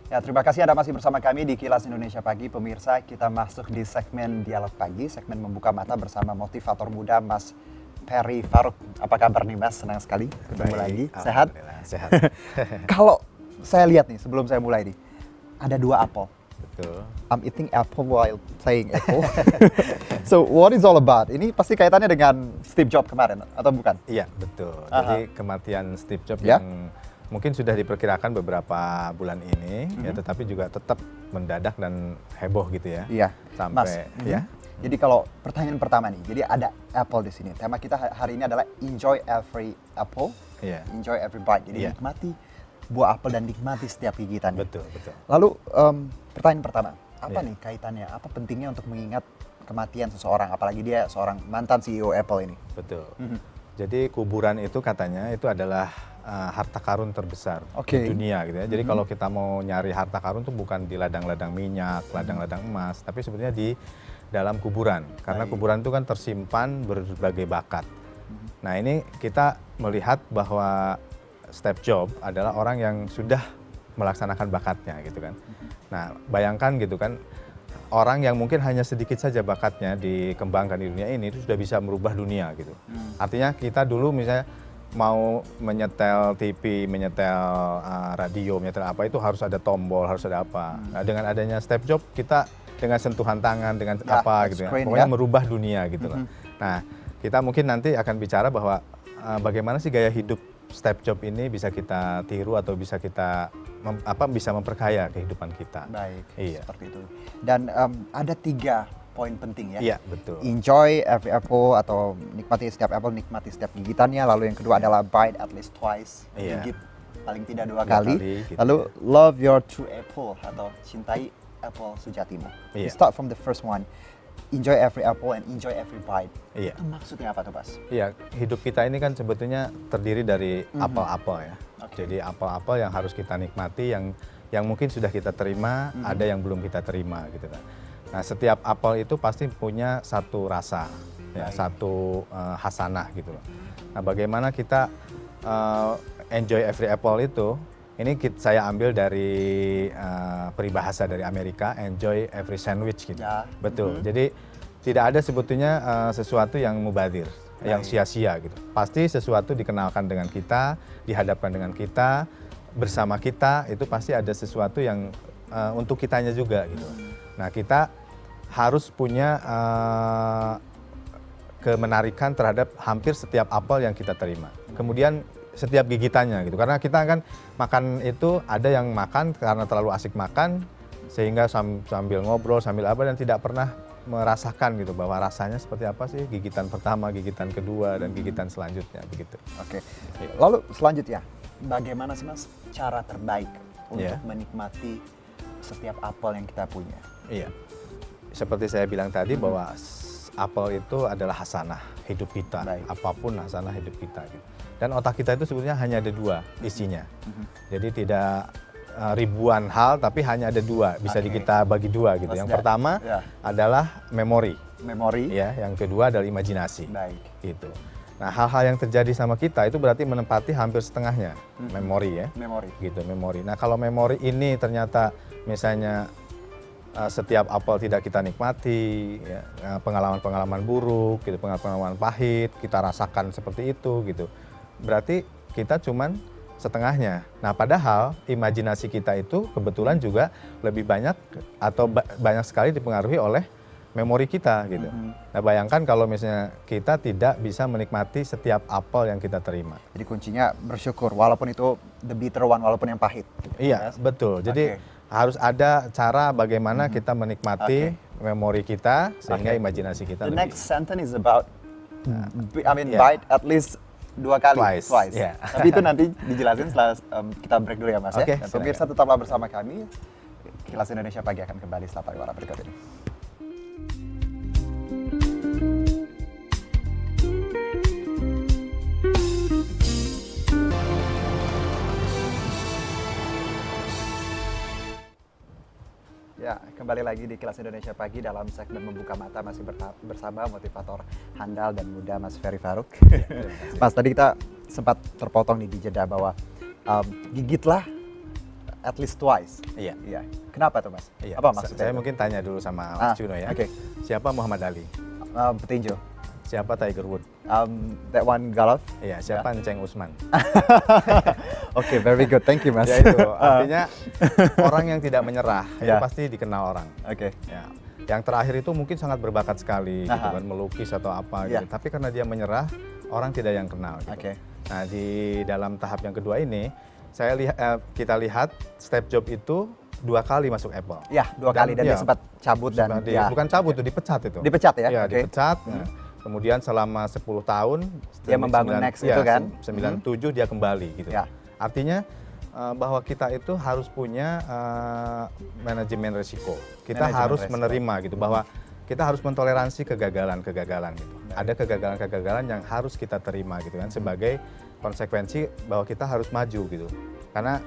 Ya, terima kasih Anda masih bersama kami di Kilas Indonesia Pagi. Pemirsa, kita masuk di segmen Dialog Pagi, segmen membuka mata bersama motivator muda Mas Ferry Faruk. Apa kabar nih Mas? Senang sekali ketemu lagi. Sehat? Sehat. Kalau saya lihat nih, sebelum saya mulai nih, ada 2 apel. Betul. I'm eating apple while playing apple. So, what is all about? Ini pasti kaitannya dengan Steve Jobs kemarin, atau bukan? Iya, betul. Aha. Jadi kematian Steve Jobs Ya. yang mungkin sudah diperkirakan beberapa bulan ini, ya, tetapi juga tetap mendadak dan heboh gitu ya. Iya. Sampai ya. Jadi kalau pertanyaan pertama nih, jadi ada apple di sini. Tema kita hari ini adalah enjoy every apple, Iya. enjoy every bite. Jadi Iya. nikmati buah apel dan nikmati setiap gigitannya. Betul, betul. Lalu pertanyaan pertama, apa Iya. nih kaitannya? Apa pentingnya untuk mengingat kematian seseorang, apalagi dia seorang mantan CEO Apple ini? Betul. Jadi kuburan itu katanya itu adalah harta karun terbesar Oke. di dunia gitu ya. Jadi kalau kita mau nyari harta karun tuh bukan di ladang-ladang minyak, ladang-ladang emas, tapi sebenarnya di dalam kuburan. Karena Baik. kuburan itu kan tersimpan berbagai bakat. Nah, ini kita melihat bahwa Steve Jobs adalah orang yang sudah melaksanakan bakatnya gitu kan. Nah, bayangkan gitu kan, orang yang mungkin hanya sedikit saja bakatnya dikembangkan di dunia ini itu sudah bisa merubah dunia gitu. Artinya kita dulu misalnya mau menyetel TV, menyetel radio, menyetel apa itu harus ada tombol, harus ada apa. Nah, dengan adanya Steve Jobs kita dengan sentuhan tangan, dengan Ya, apa gitu ya, touchscreen pokoknya ya. merubah dunia gitu loh. Nah, kita mungkin nanti akan bicara bahwa bagaimana sih gaya hidup Steve Jobs ini bisa kita tiru atau bisa kita bisa memperkaya kehidupan kita. Baik, Iya. seperti itu. Dan ada 3 poin penting ya. Iya, betul. Enjoy every apple atau nikmati setiap apple, nikmati setiap gigitannya. Lalu yang kedua adalah bite at least twice, Iya. gigit paling tidak 2 2 kali. kali, gitu. Lalu love your true apple atau cintai apple sejatimu. We Iya. start from the first one. Enjoy every apple and enjoy every bite. Iya. Itu maksudnya apa tuh, Mas? Iya, hidup kita ini kan sebetulnya terdiri dari apel-apel ya. Oke. Jadi apel-apel yang harus kita nikmati, yang mungkin sudah kita terima, ada yang belum kita terima gitu kan. Nah, setiap apel itu pasti punya satu rasa, ya, Baik. satu hasanah gitu loh. Nah, bagaimana kita enjoy every apple itu? Ini saya ambil dari peribahasa dari Amerika, enjoy every sandwich gitu. Ya. Betul. Jadi tidak ada sebetulnya sesuatu yang mubazir, yang Baik. sia-sia gitu. Pasti sesuatu dikenalkan dengan kita, dihadapkan dengan kita, bersama kita, itu pasti ada sesuatu yang untuk kitanya juga gitu. Nah, kita harus punya kemenarikan terhadap hampir setiap apel yang kita terima. Kemudian setiap gigitannya gitu. Karena kita kan makan itu ada yang makan karena terlalu asik makan sehingga sambil ngobrol, sambil apa dan tidak pernah merasakan gitu bahwa rasanya seperti apa sih gigitan pertama, gigitan kedua dan gigitan selanjutnya begitu. Oke. Lalu selanjutnya, bagaimana sih Mas cara terbaik untuk Iya. menikmati setiap apel yang kita punya? Iya. Seperti saya bilang tadi bahwa apel itu adalah hasanah hidup kita. Baik. Apapun hasanah hidup kita gitu. Dan otak kita itu sebetulnya hanya ada 2 isinya. Jadi tidak ribuan hal tapi hanya ada 2, bisa Oke. kita bagi 2 gitu. What's Yang that? pertama Ya. adalah memori, Memori. ya. Yang kedua adalah imajinasi. Baik. Gitu. Nah, hal-hal yang terjadi sama kita itu berarti menempati hampir setengahnya memori ya. Memori. Gitu, memori. Nah, kalau memori ini ternyata misalnya setiap apel tidak kita nikmati, ya, pengalaman-pengalaman buruk, gitu, pengalaman pahit kita rasakan seperti itu, gitu. Berarti kita cuman setengahnya. Nah, padahal imajinasi kita itu kebetulan juga lebih banyak atau banyak sekali dipengaruhi oleh memori kita, gitu. Nah, bayangkan kalau misalnya kita tidak bisa menikmati setiap apel yang kita terima. Jadi kuncinya bersyukur, walaupun itu the bitter one, walaupun yang pahit. Iya, Yes? betul. Jadi Oke. harus ada cara bagaimana kita menikmati memori kita sehingga Oke. imajinasi kita The lebih. next sentence is about, Yeah. bite at least 2 kali. Twice, yeah. Tapi itu nanti dijelasin setelah kita break dulu ya Mas Oke, ya. Dan silakan. pemirsa tetaplah bersama kami. Kilas Indonesia Pagi akan kembali setelah pariwara berikut ini. Ya, kembali lagi di Kilas Indonesia Pagi dalam segmen Membuka Mata masih bersama motivator handal dan muda Mas Ferry Faruk. Mas, tadi kita sempat terpotong nih di jeda bahwa gigitlah at least twice. Iya. Iya. Kenapa tuh Mas? Iya. Apa maksudnya? Saya itu? mungkin tanya dulu sama Mas Juno ya. Oke. Siapa Muhammad Ali? Petinju. Siapa Tiger Woods? That one golf. Iya, siapa Cheng Usman? Oke, very good. Thank you Mas. Ya itu, artinya orang yang tidak menyerah itu Ya. pasti dikenal orang. Oke. Ya. Yang terakhir itu mungkin sangat berbakat sekali gitu Aha. kan, melukis atau apa Ya. gitu. Tapi karena dia menyerah, orang tidak yang kenal gitu. Oke. Nah, di dalam tahap yang kedua ini, kita lihat Steve Jobs itu 2 kali masuk Apple. Ya, 2 kali dan dia iya, sempat cabut dan ya. bukan cabut tuh, dipecat itu. Dipecat ya? Iya, Oke. dipecat. Nah, kemudian selama 10 tahun Dia membangun Next ya, itu kan? 97 dia kembali gitu. Ya. Artinya bahwa kita itu harus punya manajemen risiko. Kita Manajemen harus risiko. menerima gitu bahwa kita harus mentoleransi kegagalan-kegagalan gitu. Ada kegagalan-kegagalan yang harus kita terima gitu kan sebagai konsekuensi bahwa kita harus maju gitu. Karena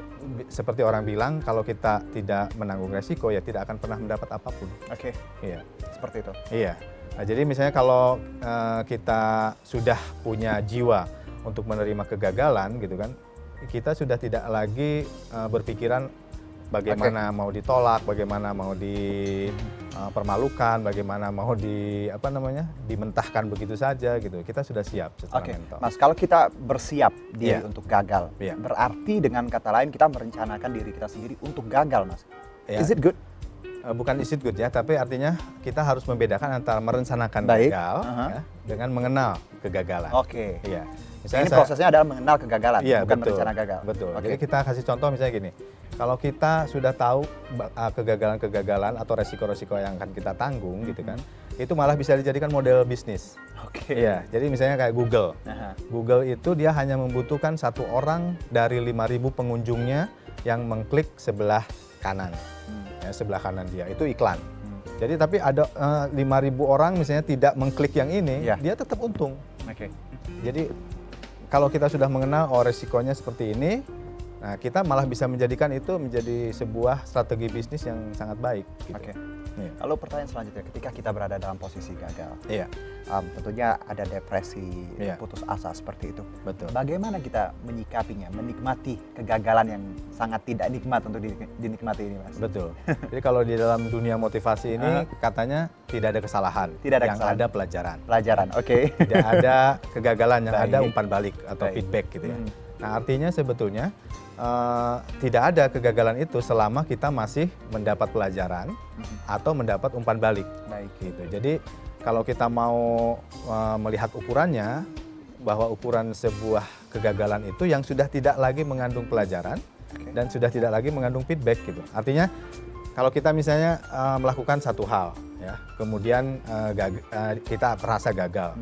seperti orang bilang kalau kita tidak menanggung resiko ya tidak akan pernah mendapat apapun. Oke. Iya. Seperti itu. Iya. Nah, jadi misalnya kalau kita sudah punya jiwa untuk menerima kegagalan gitu kan, kita sudah tidak lagi berpikiran bagaimana mau ditolak, bagaimana mau dipermalukan, bagaimana mau dimentahkan begitu saja gitu. Kita sudah siap secara Oke, mental. Mas, kalau kita bersiap diri Iya. untuk gagal, Iya. berarti dengan kata lain kita merencanakan diri kita sendiri untuk gagal, Mas. Iya. Is it good? Bukan is it good ya, tapi artinya kita harus membedakan antara merencanakan Baik. gagal ya, dengan mengenal kegagalan. Oke. Iya. Ini prosesnya adalah mengenal kegagalan, Iya, bukan betul, merencana gagal. Betul. Oke. Jadi kita kasih contoh misalnya gini, kalau kita sudah tahu kegagalan-kegagalan atau resiko-resiko yang akan kita tanggung gitu kan, itu malah bisa dijadikan model bisnis. Oke. Iya, jadi misalnya kayak Google. Aha. Google itu dia hanya membutuhkan 1 orang dari 5.000 pengunjungnya yang mengklik sebelah kanan. Ya, sebelah kanan dia, itu iklan. Jadi tapi ada 5.000 orang misalnya tidak mengklik yang ini, Iya. dia tetap untung. Oke. Jadi kalau kita sudah mengenal resikonya seperti ini, nah kita malah bisa menjadikan itu menjadi sebuah strategi bisnis yang sangat baik. Gitu. Oke. Iya. Lalu pertanyaan selanjutnya, ketika kita berada dalam posisi gagal, Iya, tentunya ada depresi, Iya. putus asa seperti itu. betul. Bagaimana kita menyikapinya, menikmati kegagalan yang sangat tidak nikmat untuk dinikmati ini, Mas? Betul. Jadi kalau di dalam dunia motivasi ini katanya tidak ada kesalahan, Tidak ada yang kesalahan. ada pelajaran. Pelajaran, oke. Tidak ada kegagalan, yang ada Baik. umpan balik atau Baik. feedback gitu ya. Hmm. Nah artinya sebetulnya tidak ada kegagalan itu selama kita masih mendapat pelajaran atau mendapat umpan balik. Baik. Gitu. Jadi kalau kita mau melihat ukurannya, bahwa ukuran sebuah kegagalan itu yang sudah tidak lagi mengandung pelajaran dan sudah tidak lagi mengandung feedback gitu. Artinya kalau kita misalnya melakukan satu hal, ya, kemudian kita merasa gagal,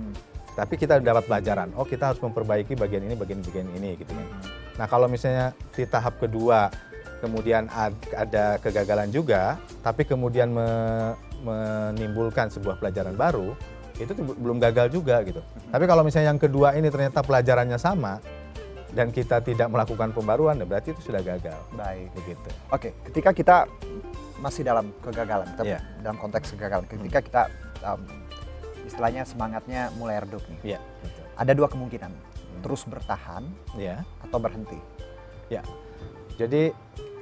tapi kita dapat pelajaran. Oh, kita harus memperbaiki bagian ini gitu kan. Nah, kalau misalnya di tahap kedua kemudian ada kegagalan juga, tapi kemudian menimbulkan sebuah pelajaran baru, itu belum gagal juga gitu. Tapi kalau misalnya yang kedua ini ternyata pelajarannya sama dan kita tidak melakukan pembaruan, berarti itu sudah gagal. Baik. Begitu. Oke, ketika kita masih dalam kegagalan, Iya. dalam konteks kegagalan, ketika kita istilahnya semangatnya mulai redup nih, Iya, betul. ada 2 kemungkinan, terus bertahan Iya. atau berhenti. Ya. Jadi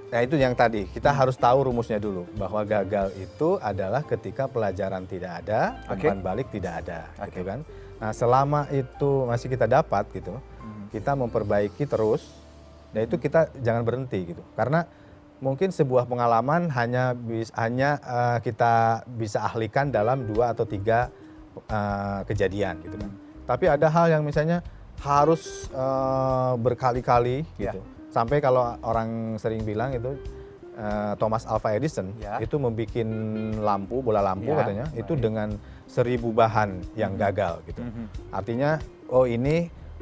ya itu yang tadi, kita harus tahu rumusnya dulu bahwa gagal itu adalah ketika pelajaran tidak ada, Oke. umpan balik tidak ada, Oke. gitu kan. Nah, selama itu masih kita dapat gitu, kita memperbaiki terus, dan itu kita jangan berhenti gitu. Karena mungkin sebuah pengalaman hanya kita bisa ahlikan dalam 2 atau 3 kejadian gitu kan. Tapi ada hal yang misalnya harus berkali-kali gitu. Sampai kalau orang sering bilang itu Thomas Alva Edison itu membuat bola lampu katanya itu dengan 1000 bahan yang gagal gitu. Artinya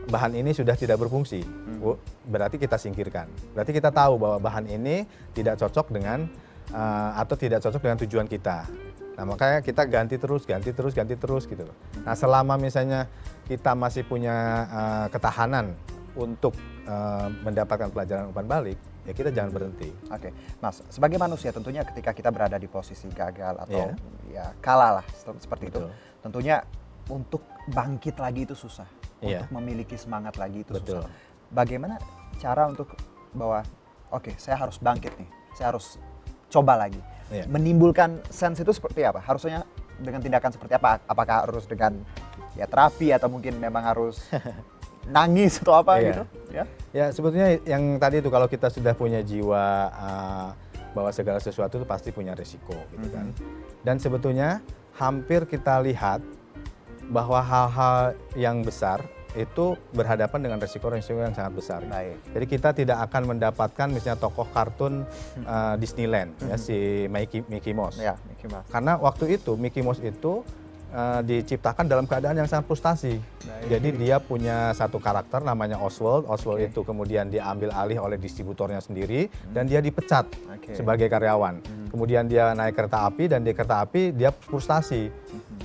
bahan ini sudah tidak berfungsi. Berarti kita singkirkan. Berarti kita tahu bahwa bahan ini tidak cocok dengan atau tidak cocok dengan tujuan kita. Nah, makanya kita ganti terus gitu loh. Nah, selama misalnya kita masih punya ketahanan untuk mendapatkan pelajaran umpan balik, ya kita jangan berhenti. Oke, Mas, sebagai manusia tentunya ketika kita berada di posisi gagal atau ya kalah lah seperti Betul. itu, tentunya untuk bangkit lagi itu susah, Iya. untuk memiliki semangat lagi itu Betul. susah. Bagaimana cara untuk bahwa oke, saya harus bangkit nih, saya harus coba lagi. Iya. Menimbulkan sense itu seperti apa? Harusnya dengan tindakan seperti apa? Apakah harus dengan ya terapi atau mungkin memang harus nangis atau apa Iya. gitu? Ya. Ya sebetulnya yang tadi itu kalau kita sudah punya jiwa bahwa segala sesuatu itu pasti punya risiko gitu kan. Dan sebetulnya hampir kita lihat bahwa hal-hal yang besar itu berhadapan dengan resiko-resiko yang sangat besar. Baik. Jadi kita tidak akan mendapatkan misalnya tokoh kartun Disneyland ya si Mickey Mouse. Ya, Mickey Mouse. Karena waktu itu Mickey Mouse itu diciptakan dalam keadaan yang sangat frustasi. Baik. Jadi dia punya satu karakter namanya Oswald. Oswald Oke. itu kemudian diambil alih oleh distributornya sendiri dan dia dipecat Oke. sebagai karyawan. Kemudian dia naik kereta api dan di kereta api dia frustasi.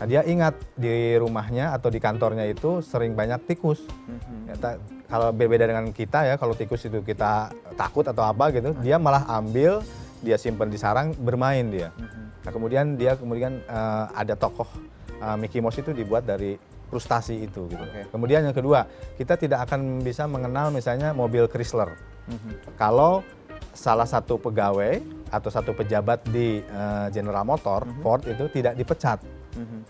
Nah, dia ingat di rumahnya atau di kantornya itu sering banyak tikus. Ya, kalau berbeda dengan kita ya, kalau tikus itu kita takut atau apa gitu, dia malah ambil, dia simpan di sarang, bermain dia. Nah, kemudian ada tokoh Mickey Mouse itu dibuat dari frustasi itu gitu. Oke. Kemudian yang kedua, kita tidak akan bisa mengenal misalnya mobil Chrysler. Kalau salah satu pegawai atau satu pejabat di General Motor Ford itu tidak dipecat.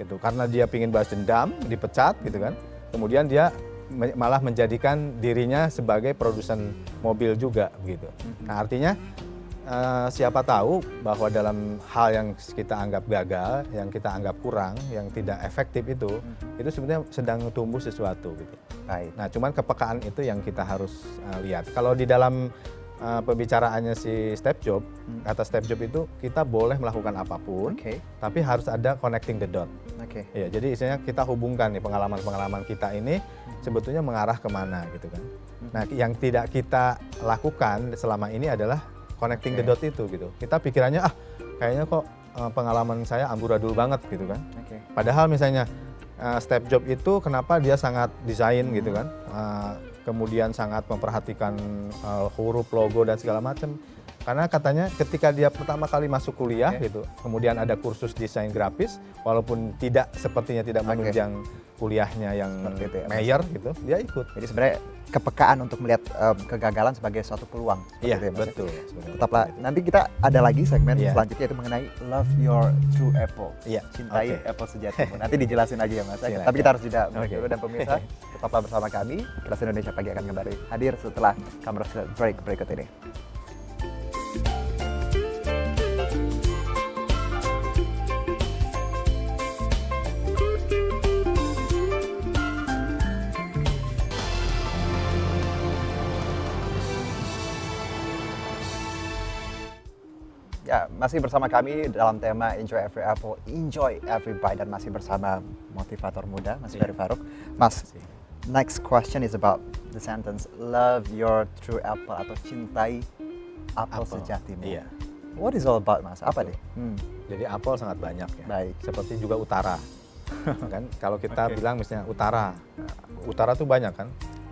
Gitu. Karena dia ingin balas dendam, dipecat gitu kan. Kemudian dia malah menjadikan dirinya sebagai produsen mobil juga begitu. Nah, artinya siapa tahu bahwa dalam hal yang kita anggap gagal, yang kita anggap kurang, yang tidak efektif itu sebenarnya sedang tumbuh sesuatu gitu. Baik. Nah, cuman kepekaan itu yang kita harus lihat. Kalau di dalam pembicaraannya si Steve Jobs, kata Steve Jobs itu kita boleh melakukan apapun, Oke. tapi harus ada connecting the dot. Oke. Ya, jadi istilahnya kita hubungkan nih pengalaman-pengalaman kita ini sebetulnya mengarah kemana gitu kan. Nah, yang tidak kita lakukan selama ini adalah connecting the dot itu gitu. Kita pikirannya kayaknya kok pengalaman saya amburadul banget gitu kan. Oke. Padahal misalnya Steve Jobs itu kenapa dia sangat desain gitu kan. Kemudian sangat memperhatikan huruf, logo dan segala macam. Karena katanya ketika dia pertama kali masuk kuliah gitu, kemudian ada kursus desain grafis, walaupun sepertinya tidak menunjang kuliahnya yang Seperti itu ya, Mas. mayor gitu, dia ikut. Jadi sebenarnya kepekaan untuk melihat kegagalan sebagai suatu peluang. Seperti Iya, itu ya, Mas, ya? betul. sebenarnya Tetaplah, seperti itu. nanti kita ada lagi segmen Iya. selanjutnya yaitu mengenai Love Your True Apple. Iya, Cintai oke. Apple sejatimu. Nanti dijelasin lagi ya Mas. Silakan. Tapi kita harus jeda Oke. dulu dan pemirsa tetaplah bersama kami. Kilas Indonesia Pagi akan kembali hadir setelah commercial break berikut ini. Ya, masih bersama kami dalam tema Enjoy Every Apple, Enjoy Every Bite, dan masih bersama motivator muda, Mas Ferry Farouk. Mas, next question is about the sentence Love Your True Apple atau cintai apel sejatimu. Iya. What is all about, Mas? Apa deh? Jadi apel sangat banyak ya. Baik. Seperti juga utara. Kan kalau kita bilang misalnya utara. Utara tuh banyak kan.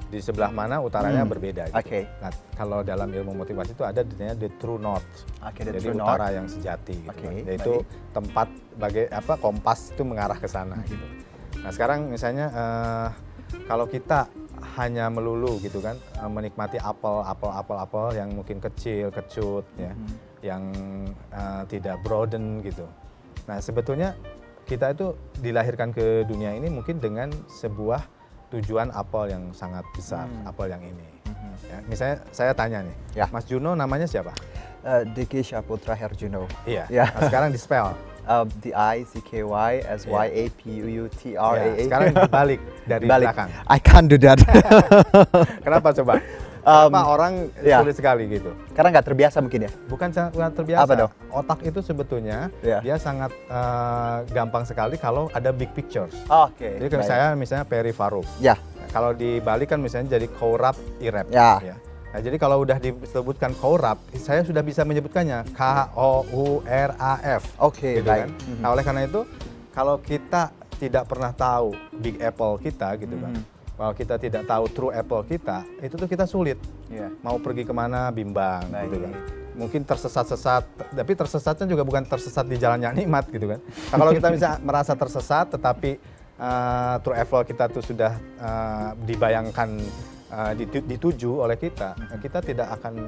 Di sebelah mana utaranya berbeda gitu. Oke. Nah, kalau dalam ilmu motivasi itu ada namanya the true north. Oke, the Jadi true utara north. yang sejati gitu. Oke, kan. Yaitu tempat kompas itu mengarah ke sana gitu. Nah, sekarang misalnya kalau kita hanya melulu gitu kan menikmati apel yang mungkin kecil, kecut ya, yang tidak broaden gitu. Nah, sebetulnya kita itu dilahirkan ke dunia ini mungkin dengan sebuah tujuan apel yang sangat besar, apel yang ini. Ya, misalnya saya tanya nih, Ya. Mas Juno namanya siapa? Diki Syaputra Herjuno. Iya. Ya. Nah, sekarang di spell. D-I-C-K-Y-S-Y-A-P-U-U-T-R-A-A. Ya, sekarang dibalik dari Balik. belakang. I can't do that. Kenapa coba? Kenapa orang ya. sulit sekali gitu? Karena nggak terbiasa mungkin ya? Bukan sangat terbiasa. Apa dong? Otak itu sebetulnya Ya. dia sangat gampang sekali kalau ada big pictures. Oke. Jadi kalau baik. saya misalnya Ferry Farouk. Ya. Kalau dibalik kan misalnya jadi Kourab Irep. Ya. Nah, jadi kalau udah disebutkan Kourab, saya sudah bisa menyebutkannya Kouraf. Oke, gitu baik. kan. Nah, oleh karena itu kalau kita tidak pernah tahu Big Apple kita gitu kan. Kalau kita tidak tahu True Apple kita, itu tuh kita sulit. Iya. Mau pergi kemana bimbang Baik. gitu kan. Mungkin tersesat-sesat, tapi tersesatnya juga bukan tersesat di jalan yang nikmat gitu kan. Nah, kalau kita bisa merasa tersesat tetapi True Apple kita tuh sudah dibayangkan dituju oleh kita, kita tidak akan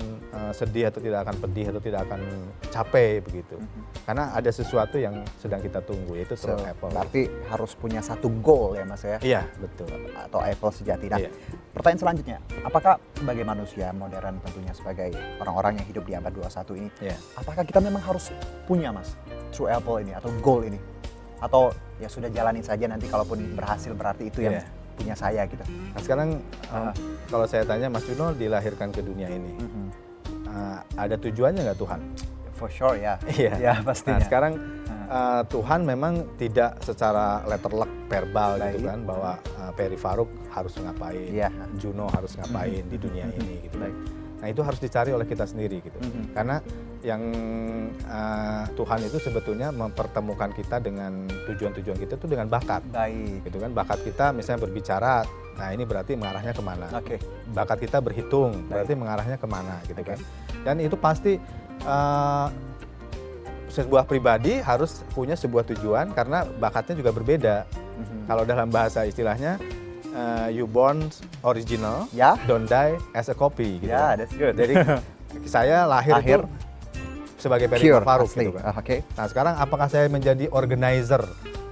sedih atau tidak akan pedih atau tidak akan capek begitu. Karena ada sesuatu yang sedang kita tunggu, yaitu So, Apple. berarti harus punya satu goal ya Mas ya? Iya, betul. Atau Apple sejati. Nah, Iya. pertanyaan selanjutnya, apakah sebagai manusia modern tentunya sebagai orang-orang yang hidup di abad 21 ini, Iya. apakah kita memang harus punya Mas True Apple ini atau goal ini? Atau ya sudah jalanin saja, nanti kalaupun berhasil berarti itu yang Iya. punya saya gitu. Nah sekarang kalau saya tanya Mas Juno dilahirkan ke dunia ini, ada tujuannya nggak Tuhan? For sure ya. Iya. Ya pastinya. Nah sekarang Tuhan memang tidak secara letterlek verbal gitu Baik. kan, bahwa Perry Farouk harus ngapain, Iya. Juno harus ngapain di dunia ini gitu. Baik. Nah itu harus dicari oleh kita sendiri gitu. Karena yang Tuhan itu sebetulnya mempertemukan kita dengan tujuan-tujuan kita itu dengan bakat. Baik. Gitu kan, bakat kita misalnya berbicara, nah ini berarti mengarahnya kemana. Oke. Bakat kita berhitung, berarti mengarahnya kemana gitu Oke. kan. Dan itu pasti sebuah pribadi harus punya sebuah tujuan karena bakatnya juga berbeda. Kalau dalam bahasa istilahnya, you born original, Ya. don't die as a copy gitu. Ya, kan. that's good. Jadi saya lahir Lahir itu sebagai Perry Pure, Farouk asli. gitu kan. Oke. Nah sekarang apakah saya menjadi organizer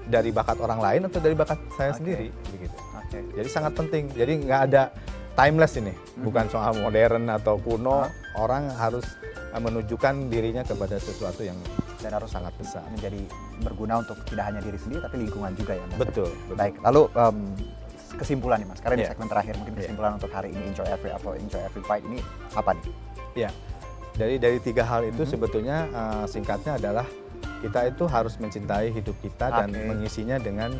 dari bakat orang lain atau dari bakat saya Oke. sendiri begitu. Oke. Jadi sangat penting. Jadi nggak ada timeless ini, bukan soal modern atau kuno. Orang harus menunjukkan dirinya kepada sesuatu yang Dan harus sangat besar. menjadi berguna untuk tidak hanya diri sendiri tapi lingkungan juga ya Mas. Betul. Baik, lalu kesimpulan nih Mas, karena di Iya. segmen terakhir mungkin Iya. kesimpulan untuk hari ini Enjoy Every Apple, Enjoy Every Bite ini apa nih? Ya. Dari tiga hal itu sebetulnya singkatnya adalah kita itu harus mencintai hidup kita dan Oke. mengisinya dengan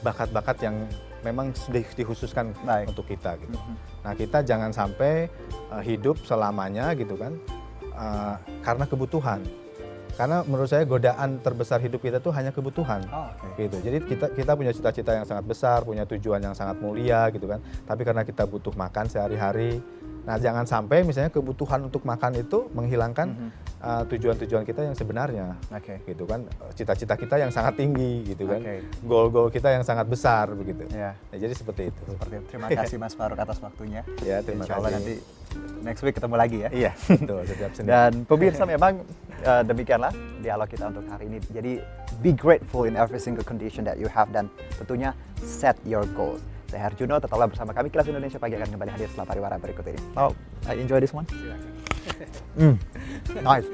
bakat-bakat yang memang sudah dikhususkan Baik. untuk kita gitu. Nah kita jangan sampai hidup selamanya gitu kan karena kebutuhan. Karena menurut saya godaan terbesar hidup kita tuh hanya kebutuhan. Oh, oke. Gitu. Jadi kita punya cita-cita yang sangat besar, punya tujuan yang sangat mulia gitu kan. Tapi karena kita butuh makan sehari-hari, nah jangan sampai misalnya kebutuhan untuk makan itu menghilangkan tujuan-tujuan kita yang sebenarnya. Oke. Gitu kan. Cita-cita kita yang sangat tinggi gitu kan. Oke. Goal-goal kita yang sangat besar begitu. Ya, Nah, jadi seperti itu. seperti itu. Terima kasih Mas Farouk atas waktunya. Ya, terima Insya Allah kasih. nanti next week ketemu lagi ya. Iya, betul. Setiap Senin. Dan pemirsa memang demikianlah dialog kita untuk hari ini. Jadi be grateful in every single condition that you have dan tentunya set your goals. Saya Harjuno, tetaplah bersama kami. Kilas Indonesia Pagi akan kembali hadir setelah pariwara berikut ini. Mau enjoy this one? Nice.